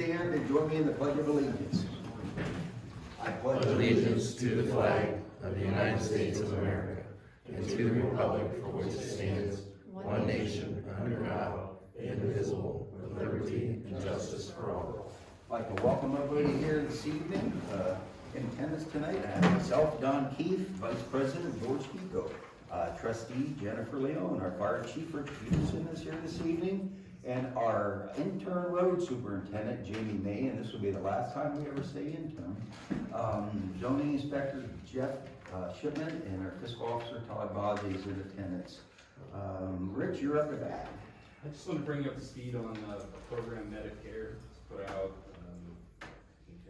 stand and join me in the Pledge of Allegiance. I pledge Allegiance to the flag of the United States of America and to the republic for which it stands, one nation, under God, indivisible, with liberty and justice for all. I'd like to welcome everybody here this evening. In attendance tonight, I have myself, Don Keefe, Vice President George Pico, Trustee Jennifer Leone, our Fire Chief Rich Peterson is here this evening, and our intern road superintendent Jamie May, and this will be the last time we ever say intern. Zoning Inspector Jeff Shipman, and our Fiscal Officer Todd Bozzi is in attendance. Rich, you're up to bat. I just want to bring you up to speed on the program Medicare. It's put out,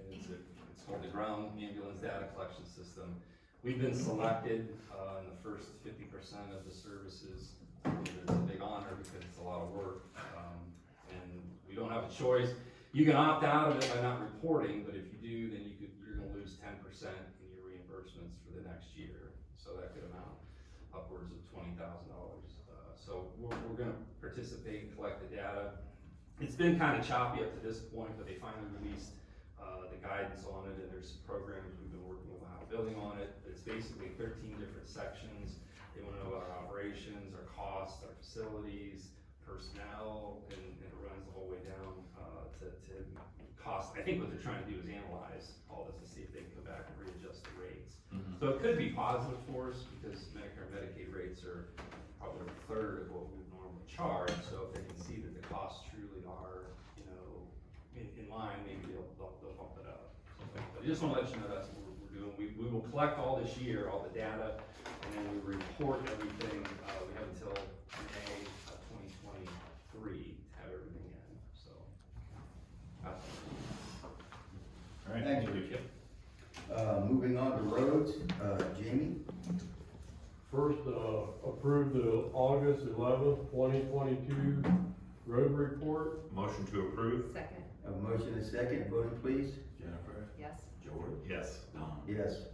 it's called the Ground Ambulance Data Collection System. We've been selected in the first 50% of the services. It's a big honor because it's a lot of work, and we don't have a choice. You can opt out of it by not reporting, but if you do, then you're going to lose 10% in your reimbursements for the next year. So that could amount upwards of $20,000. So we're going to participate and collect the data. It's been kind of choppy up to this point, but they finally released the guidance on it, and there's some programs we've been working with Ohio Building on it. It's basically 13 different sections. They want to know about our operations, our costs, our facilities, personnel, and it runs the whole way down to cost. I think what they're trying to do is analyze all this and see if they can come back and readjust the rates. So it could be positive for us because Medicare and Medicaid rates are probably a third of what we would normally charge. So if they can see that the costs truly are, in line, maybe they'll bump it up. But I just want to let you know that's what we're doing. We will collect all this year, all the data, and then we report everything. We have until May of 2023 to have everything in. So that's All right, thank you. Moving on to roads, Jamie. First, approve the August 11th, 2022 road report. Motion to approve. Second. A motion and second, voting please. Jennifer. Yes. George. Yes. Don. Yes.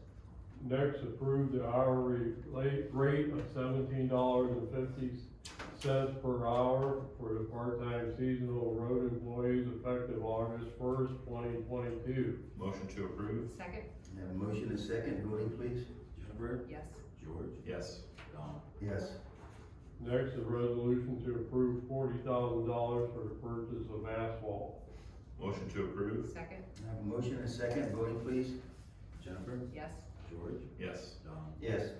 Next, approve the hourly rate of $17.50 per hour for the part-time seasonal road employees effective August 1st, 2022. Motion to approve. Second. A motion and second, voting please. Jennifer. Yes. George. Yes. Don. Yes. Next, a resolution to approve $40,000 for the purchase of asphalt. Motion to approve. Second. I have a motion and second, voting please. Jennifer. Yes. George. Yes. Don. Yes.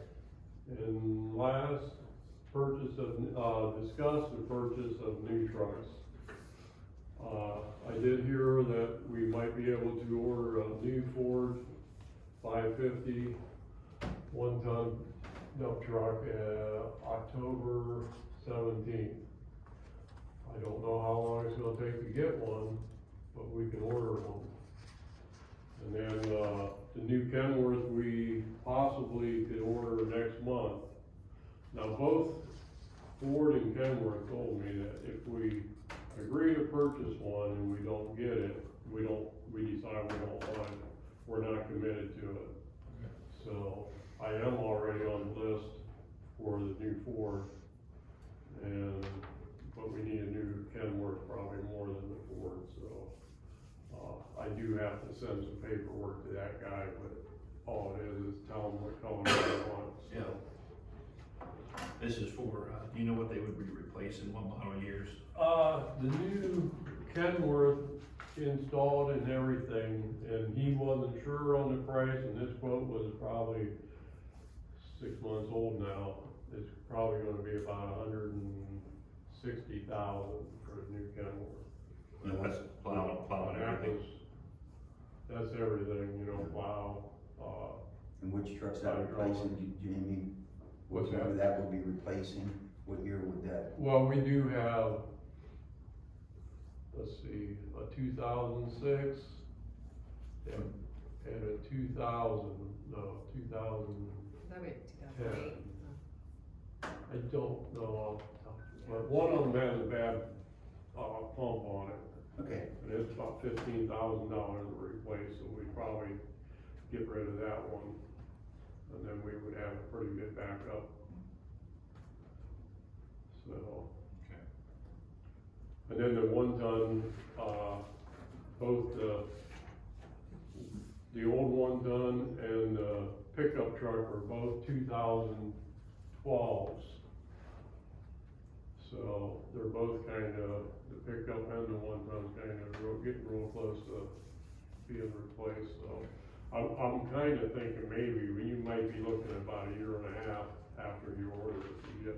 And last, discuss the purchase of new trucks. I did hear that we might be able to order a new Ford 550 one-ton dump truck October 17th. I don't know how long it's gonna take to get one, but we can order one. And then, the new Kenworth we possibly could order next month. Now, both Ford and Kenworth told me that if we agree to purchase one and we don't get it, we decide we don't want it, we're not committed to it. So, I am already on the list for the new Ford, but we need a new Kenworth probably more than the Ford, so. I do have to send some paperwork to that guy, but all it is tell him what color they want, so. Yeah. This is for, do you know what they would be replacing, what model years? The new Kenworth installed and everything, and he wasn't sure on the price, and this quote was probably 6 months old now. It's probably gonna be about $160,000 for the new Kenworth. And that's plowing everything. That's everything, plow, And which truck's that replacing, Jamie? What's What year that? that would be replacing? What year would that? well, we do have, let's see, a 2006 and a 2000, That'd be 2008. I don't know, but one of them has a bad, pump on it. Okay, And it's about $15,000 to replace, so we'd probably get rid of that one. And then we would have a pretty good backup. So. Okay. And then the 1 ton, both the old one done and the pickup truck are both 2012s. So they're both kinda, the pickup and the one ton getting real close to being replaced, so. I'm kinda thinking maybe you might be looking at about a year and a half after you order it to get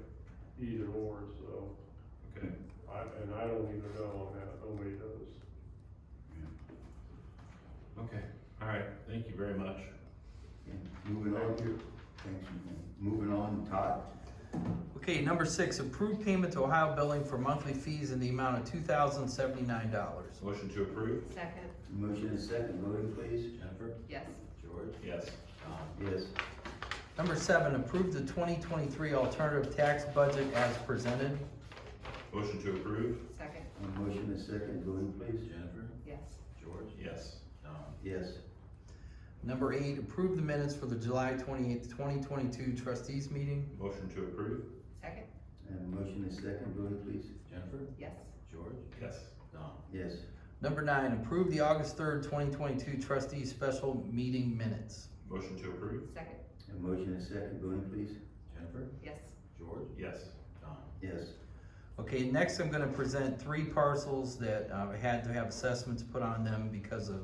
either or, so. Okay. And I don't even know on that, nobody does. Okay, all right, thank you very much. Okay, moving on. Thank you. Thanks. Moving on, Todd. Okay, number 6, approve payment to Ohio Billing for monthly fees in the amount of $2,079. Motion to approve? Second. Motion is second, voting please. Jennifer? Yes. George? Yes. Tom? Yes. Number 7, approve the 2023 alternative tax budget as presented. Motion to approve? Second. Motion is second, voting please. Jennifer? Yes. George? Yes. Tom? Yes. Number 8, approve the minutes for the July 28th, 2022 trustees meeting. Motion to approve? Second. And motion is second, voting please. Jennifer? Yes. George? Yes. Tom? Yes. Number 9, approve the August 3rd, 2022 trustees special meeting minutes. Motion to approve? Second. And motion is second, voting please. Jennifer? Yes. George? Yes. Tom? Yes. Okay, next I'm gonna present 3 parcels that had to have assessments put on them because of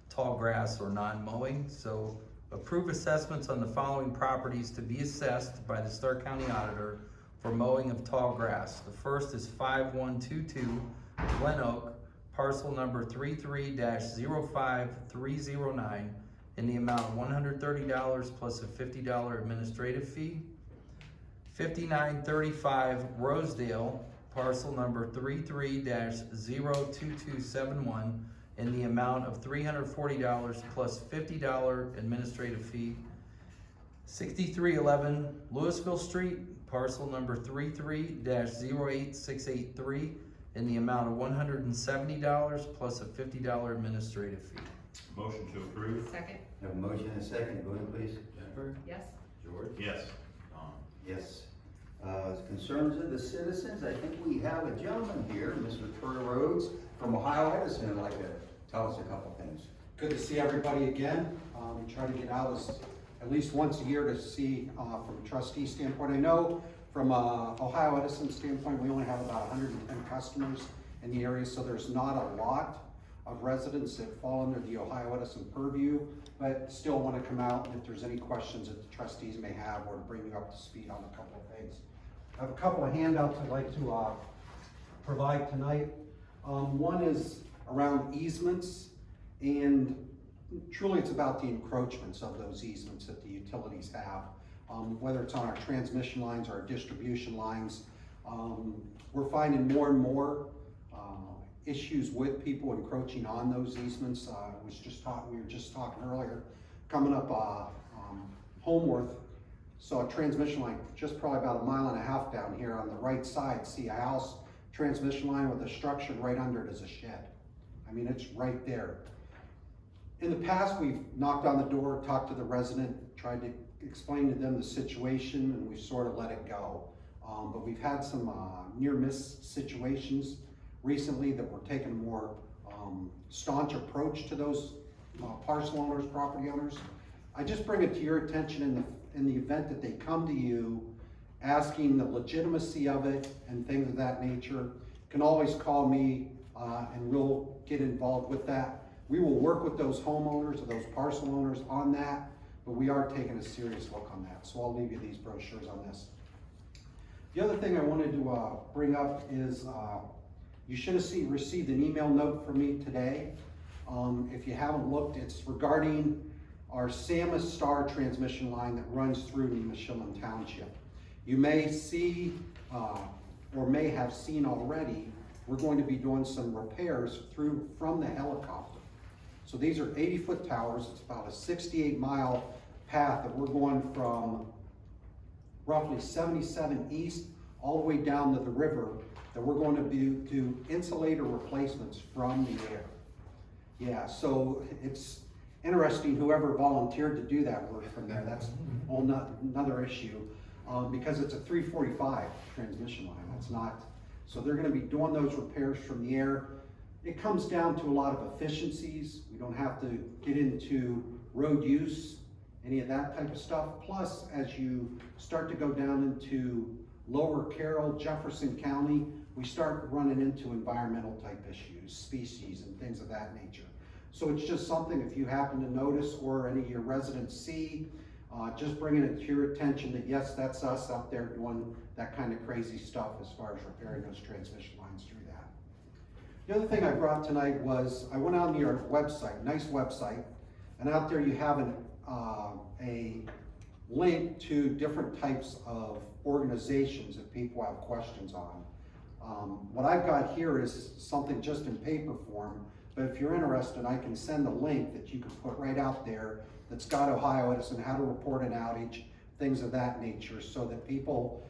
tall grass or non-mowing. So approve assessments on the following properties to be assessed by the Stark County Auditor for mowing of tall grass. The first is 5122 Glen Oak, parcel number 33-05309 in the amount of $130 plus a $50 administrative fee. 5935 Rosedale, parcel number 33-02271 in the amount of $340 plus $50 administrative fee. 6311 Louisville Street, parcel number 33-08683 in the amount of $170 plus a $50 administrative fee. Motion to approve? Second. Have a motion and second, voting please. Jennifer? Yes. George? Yes. Tom? Yes. Concerns of the citizens, I think we have a gentleman here, Mr. Troy Rhodes from Ohio Edison, who'd like to tell us a couple things. Good to see everybody again. We try to get out at least once a year to see from a trustee standpoint. I know from Ohio Edison standpoint, we only have about 110 customers in the area, so there's not a lot of residents that fall under the Ohio Edison purview, but still want to come out if there's any questions that the trustees may have or to bring you up to speed on a couple of things. I have a couple of handouts I'd like to provide tonight. One is around easements, and truly it's about the encroachments of those easements that the utilities have, whether it's on our transmission lines or our distribution lines. We're finding more and more issues with people encroaching on those easements. We were just talking earlier, coming up Homeworth, saw a transmission line just probably about 1.5 miles down here on the right side. See a house, transmission line with a structure right under it is a shed. I mean, it's right there. In the past, we've knocked on the door, talked to the resident, tried to explain to them the situation, and we sort of let it go. But we've had some near-miss situations recently that we're taking a more staunch approach to those parcel owners, property owners. I just bring it to your attention in the event that they come to you asking the legitimacy of it and things of that nature. You can always call me and we'll get involved with that. We will work with those homeowners or those parcel owners on that, but we are taking a serious look on that. So I'll leave you these brochures on this. The other thing I wanted to bring up is you should have received an email note from me today. If you haven't looked, it's regarding our Samus Star transmission line that runs through Nimishillen Township. You may see, or may have seen already, we're going to be doing some repairs from the helicopter. So these are 80-foot towers. It's about a 68-mile path that we're going from roughly 77 east all the way down to the river, that we're going to do insulator replacements from the air. Yeah, so it's interesting whoever volunteered to do that work from there. That's another issue because it's a 345 transmission line. That's not, so they're going to be doing those repairs from the air. it comes down to a lot of efficiencies. We don't have to get into road use, any of that type of stuff. Plus, as you start to go down into Lower Carroll, Jefferson County, we start running into environmental type issues, species and things of that nature. So it's just something, if you happen to notice or any of your residents see, just bringing it to your attention that yes, that's us out there doing that kind of crazy stuff as far as repairing those transmission lines through that. The other thing I brought tonight was, I went on your website, nice website, and out there you have a link to different types of organizations if people have questions on. What I've got here is something just in paper form, but if you're interested, I can send a link that you can put right out there that's got Ohio Edison, how to report an outage, things of that nature, so that people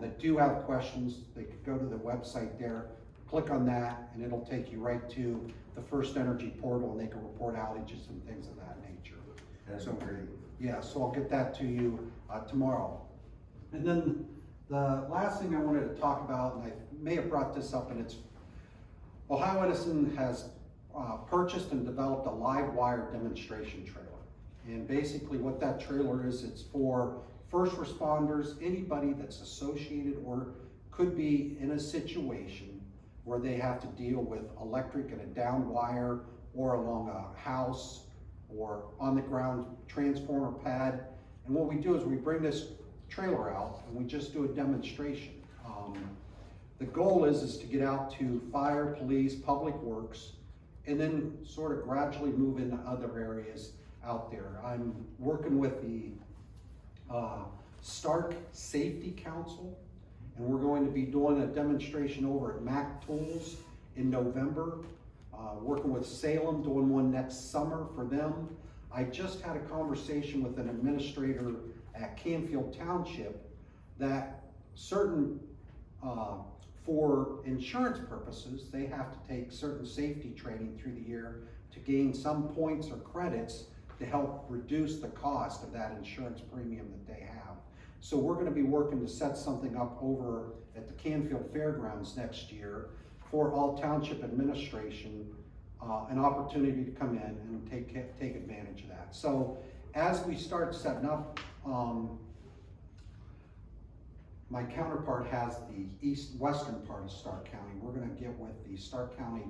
that do have questions, they could go to the website there, click on that, and it'll take you right to the First Energy portal, and they can report outages and things of that nature. That's So, great. yeah, so I'll get that to you tomorrow. And then the last thing I wanted to talk about, and I may have brought this up, and it's Ohio Edison has purchased and developed a live wire demonstration trailer. And basically what that trailer is, it's for first responders, anybody that's associated or could be in a situation where they have to deal with electric and a down wire or along a house or on the ground transformer pad. And what we do is we bring this trailer out and we just do a demonstration. The goal is to get out to fire, police, public works, and then sort of gradually move into other areas out there. I'm working with the Stark Safety Council, and we're going to be doing a demonstration over at Mac Tools in November. Working with Salem, doing one next summer for them. I just had a conversation with an administrator at Canfield Township that certain, for insurance purposes, they have to take certain safety training through the year to gain some points or credits to help reduce the cost of that insurance premium that they have. So we're gonna be working to set something up over at the Canfield Fairgrounds next year for all township administration, an opportunity to come in and take advantage of that. So as we start setting up, my counterpart has the western part of Stark County. We're gonna get with the Stark County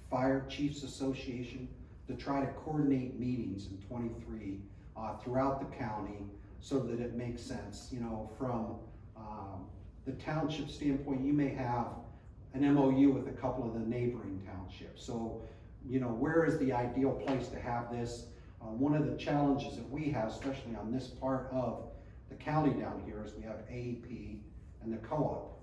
Fire Chiefs Association to try to coordinate meetings in 23 throughout the county so that it makes sense. You know, from the township standpoint, you may have an MOU with a couple of the neighboring townships. So, you know, where is the ideal place to have this? One of the challenges that we have, especially on this part of the county down here, is we have AEP and the co-op.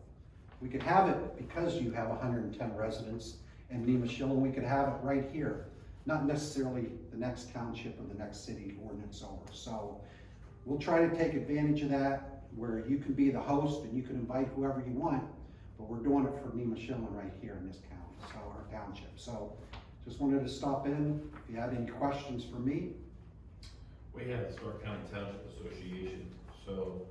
We could have it, because you have 110 residents in Nimishillen, we could have it right here, not necessarily the next township or the next city ordinance over. So we'll try to take advantage of that, where you can be the host and you can invite whoever you want, but we're doing it for Nimishillen right here in this county, so our township. So just wanted to stop in. If you had any questions for me. We have the Stark County Township Association, so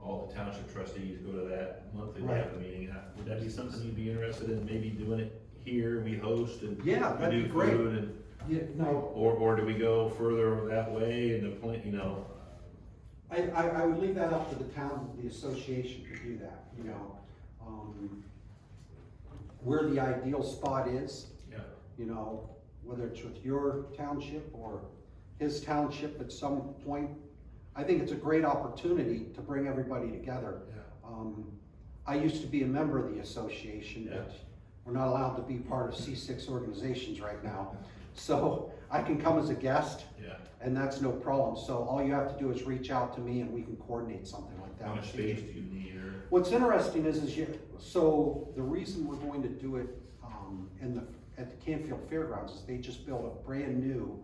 all the township trustees go to that monthly, they have a meeting. Would that be something you'd be interested in, maybe doing it here, we host and Yeah, we that'd do be great. food and, Yeah, no, or do we go further that way and the point, you know? I would leave that up to the town, the association to do that, you know. Where the ideal spot is, Yeah. you know, whether it's with your township or his township at some point. I think it's a great opportunity to bring everybody together. Yeah. I used to be a member of the association, Yeah. but we're not allowed to be part of C6 organizations right now. So I can come as a guest, Yeah. and that's no problem. So all you have to do is reach out to me and we can coordinate something like that. How much space do you need, or? What's interesting is so the reason we're going to do it at the Canfield Fairgrounds is they just built a brand new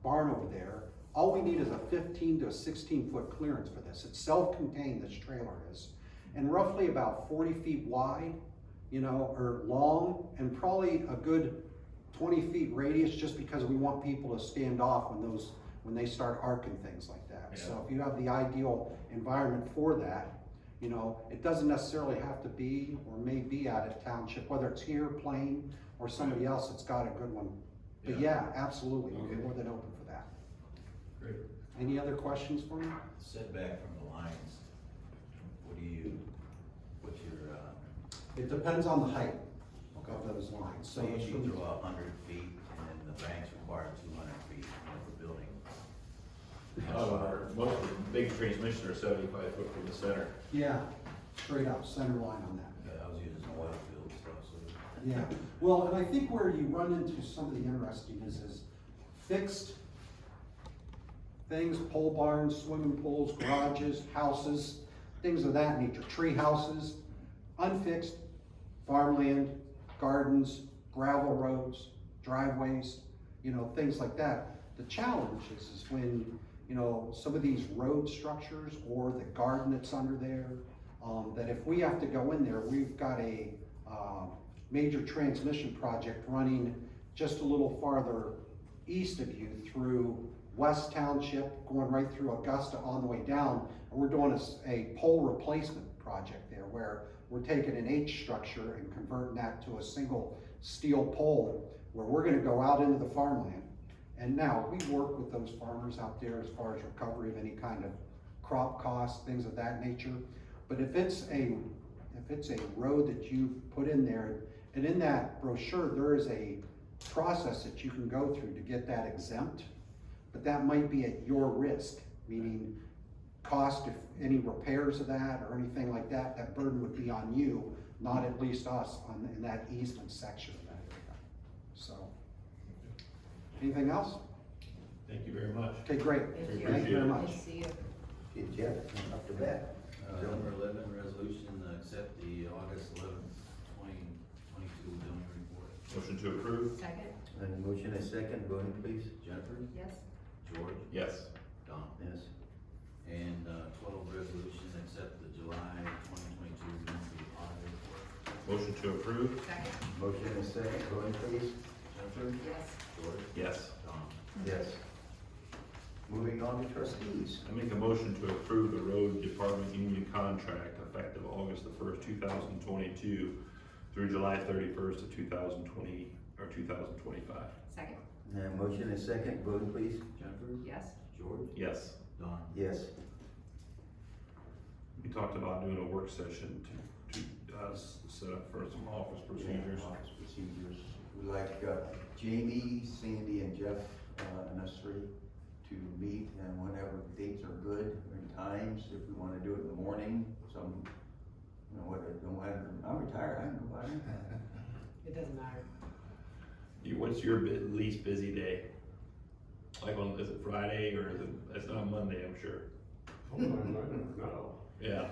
barn over there. All we need is a 15 to 16 foot clearance for this. It's self-contained, this trailer is, and roughly about 40 feet wide, you know, or long, and probably a good 20 feet radius, just because we want people to stand off when they start arcing things like that. Yeah. So if you have the ideal environment for that, you know, it doesn't necessarily have to be or may be at a township, whether it's here, Plain, or somebody else that's got a good one. But yeah, absolutely, we're Okay. more than open for that. Great. Any other questions for me? Setback from the lines, what's your, It depends on the height of those lines, so. so it's usually from- throw 100 feet, and then the banks require 200 feet of the building. Most of the big transmissions are 75 foot from the center. Yeah, straight up, center line on that. I was using oil field stuff, so. Yeah, well, and I think where you run into some of the interesting is fixed things, pole barns, swimming pools, garages, houses, things of that nature, tree houses, unfixed farmland, gardens, gravel roads, driveways, things like that. The challenge is when, some of these road structures or the garden that's under there, that if we have to go in there, we've got a, major transmission project running just a little farther east of you through West Township, going right through Augusta on the way down. And we're doing a pole replacement project there where we're taking an H structure and converting that to a single steel pole where we're gonna go out into the farmland. And now we work with those farmers out there as far as recovery of any kind of crop costs, things of that nature. But if it's a road that you've put in there, and in that brochure, there is a process that you can go through to get that exempt, but that might be at your risk, meaning cost, if any repairs of that or anything like that, that burden would be on you, not at least us in that easement section of that area. So, anything else? Thank you very much. Okay, great. Thank you. Thank you very much. Nice to see you. Okay, Jeff, up to bat. Number 11, resolution, accept the August 11th, 2022 zoning report. Motion to approve? Second? And a motion and a second, voting please. Jennifer? Yes. George? Yes. Don? Yes. And 12, resolution, accept the July 2022 monthly audit report. Motion to approve? Second? Motion and a second, voting please. Jennifer? Yes. George? Yes. Don? Yes. Moving on to trustees. I make a motion to approve the road department union contract effective August the 1st, 2022 through July 31st of 2020, or 2025. Second? And a motion and a second, voting please. Jennifer? Yes. George? Yes. Don? Yes. We talked about doing a work session to set up for some office procedures. Office procedures. We like Jamie, Sandy, and Jeff, and us three to meet, and whenever dates are good, and times, if we wanna do it in the morning, I'm retired, I can go by. It doesn't matter. What's your least busy day? Like is it Friday or is it's not Monday, I'm sure. Sometimes I don't know. Yeah.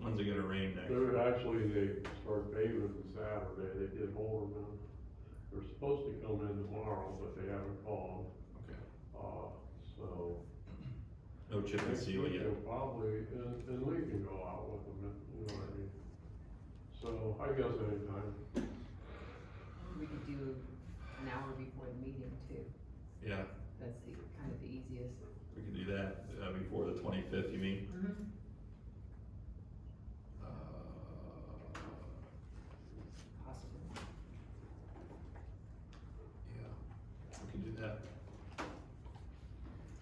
When's it gonna rain next? Actually, they start paving Saturday, they did Overman. They're supposed to come in tomorrow, but they haven't called. Okay. So. No chip and next seal week yet. they'll probably, and Lee can go out with them, you know what I mean? So I guess anytime. We could do an hour before the meeting too. Yeah, That's kind of the easiest. we can do that before the 25th, you mean? Mm-hmm. Possible. Yeah, we can do that.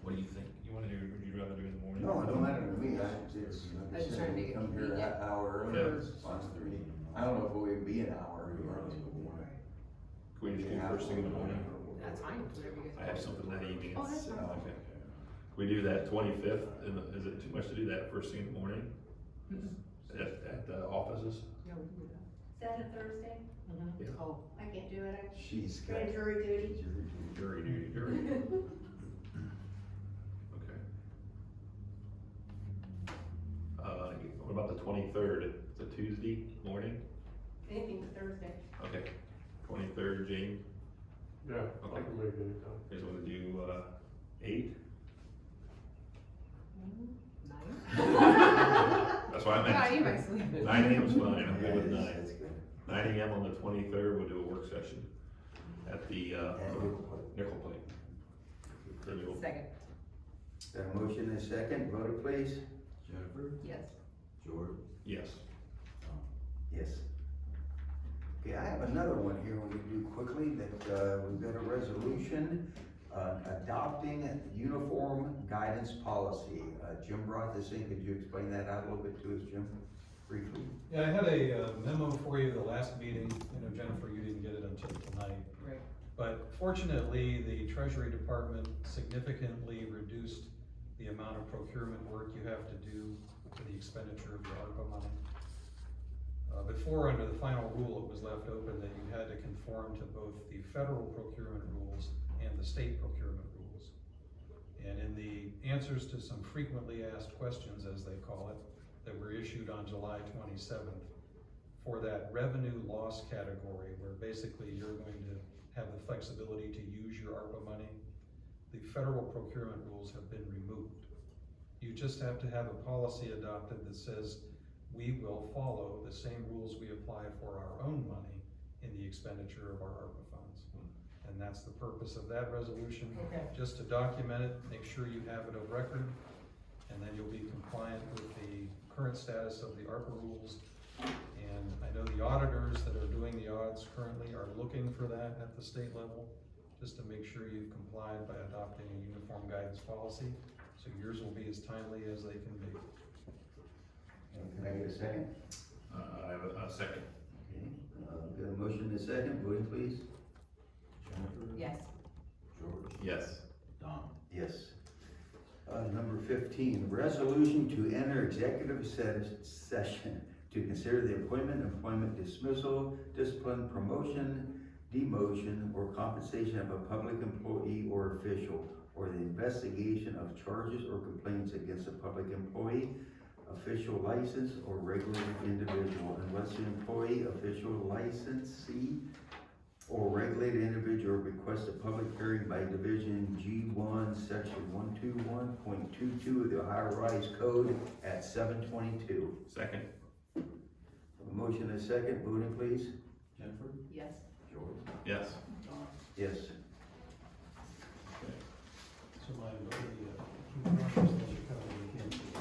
What do you think? You wanna do, would you rather do it in the morning? No, it don't matter to me, it's, I like I was trying to said, we make it come here convenient. an hour Yeah. early, it's fine for me. I don't know if it would be an hour regardless. Can we just do first thing in the morning? That's fine, whatever you guys. I have something that evening. Oh, that's fine. Okay. Can we do that 25th, and is it too much to do that first thing in the morning? At the offices? Yeah, we can do that. Is that a Thursday? Yeah. Oh, I can't do it, She's I'm got. in jury duty. Jury duty, jury. Okay. What about the 23rd? It's a Tuesday morning? Anything but Thursday. Okay. 23rd, Jane, Yeah, I Okay. can make any time. you guys wanna do, 8? Nine? That's why I Yeah, you meant. might sleep. 9 a.m.'s fine, I'm good with 9. That's good. 9 a.m. on the 23rd, we'll do a work session at the, And Nickel Plate. Then you'll- Second? got a motion and a second, vote please. Jennifer? Yes. George? Yes. Don? Yes. Okay, I have another one here we can do quickly, that, we've got a resolution, adopting uniform guidance policy. Jim brought this in, could you explain that out a little bit to us, Jim, briefly? Yeah, I had a memo for you the last meeting, Jennifer, you didn't get it until tonight. Right. But fortunately, the Treasury Department significantly reduced the amount of procurement work you have to do for the expenditure of your ARPA money. Before, under the final rule, it was left open that you had to conform to both the federal procurement rules and the state procurement rules. And in the answers to some frequently asked questions, as they call it, that were issued on July 27th, for that revenue loss category, where basically you're going to have the flexibility to use your ARPA money, the federal procurement rules have been removed. You just have to have a policy adopted that says we will follow the same rules we apply for our own money in the expenditure of our ARPA funds. And that's the purpose of that resolution. Okay. Just to document it, make sure you have it of record, and then you'll be compliant with the current status of the ARPA rules. And I know the auditors that are doing the audits currently are looking for that at the state level, just to make sure you've complied by adopting a uniform guidance policy, so yours will be as timely as they can be. Can I get a second? I have a second. Okay, got a motion and a second, voting please. Jennifer? Yes. George? Yes. Don? Yes. Number 15, resolution to enter executive session to consider the appointment, employment, dismissal, discipline, promotion, demotion, or compensation of a public employee or official, or the investigation of charges or complaints against a public employee, official license, or regulated individual, unless the employee, official licensee, or regulated individual requests a public hearing by Division G1, Section 121.22 of the Ohio Revised Code at 7:22. Second. A motion and a second, voting please. Jennifer? Yes. George? Yes. Yes.